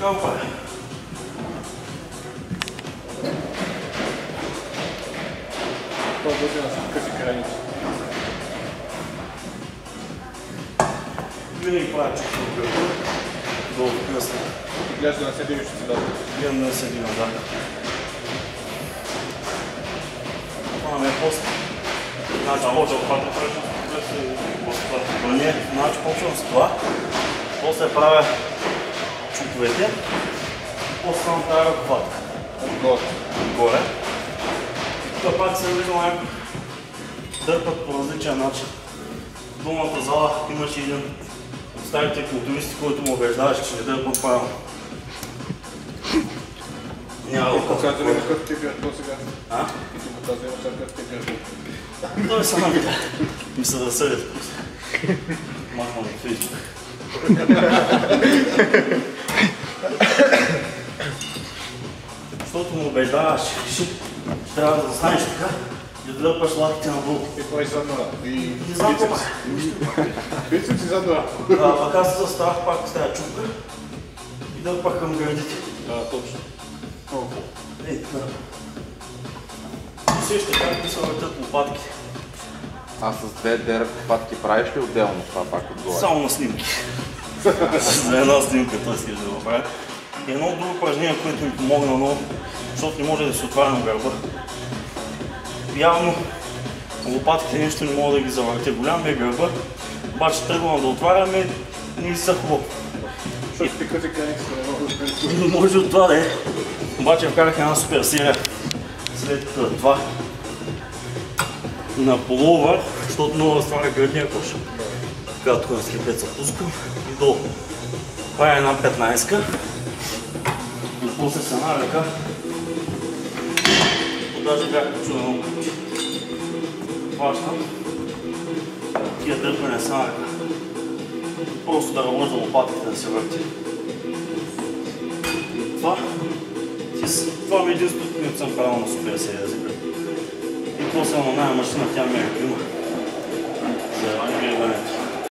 така го правя. Това е дължина с къси крайници. Винаги правя чукче от гърба. Долу кръста. И гледаш да не се дивиш, че си дадеш. Гледам да не се дивам, да. Това не е пост. Значи почвам с това. После правя чуковете. После само правя ръковатка. Отгоре. И тук пак се виждам някакъв дърпат по различен начин. В долната зала имаше един от старите културисти, който му убеждаваше, че не дърпам правилно. Няма да показва ли какъв ти бях то сега? А? И ти показва ли какъв ти бях? Той сам видя. Мисля да съдят вкус. Махна на Фейсбук. Защото му убеждаваш, че трябва да застанеш така и да дърпаш лапите надолу. И това и заднора. И заднора. Бицепс и заднора. Пък аз се заставах пак с тази чупка и дърпах към гърдите. Точно. Ей, така. Усещате как се въртят лопатки. А с две лопатки правиш ли отделно това пак отгоре? Само на снимки. За една снимка той си да го правя. И едно друго упражнение, което ми помогна много, защото не може да си отварям гърба. Явно лопатките нещо не мога да ги завъртя. Голям е гърба, обаче тръгвам да отваряме и не са хубаво. Защото ти къси крайниците не мога да спринци. Може от това да е. Обаче вкарах една супер серия след това на половър, защото много разтваря гърдния кош. Така тук на скрипеца пускам и долу. Това е една 15-ка. И после с една ръка. Даже бях почуна много пъти. Хващам. Тия дърпане с една ръка. Просто да работя лопатките да се върти. И това. Това ми е единството, което съм правил на супер серия за гръб. И после на най машина тя ме е любима. За гребането.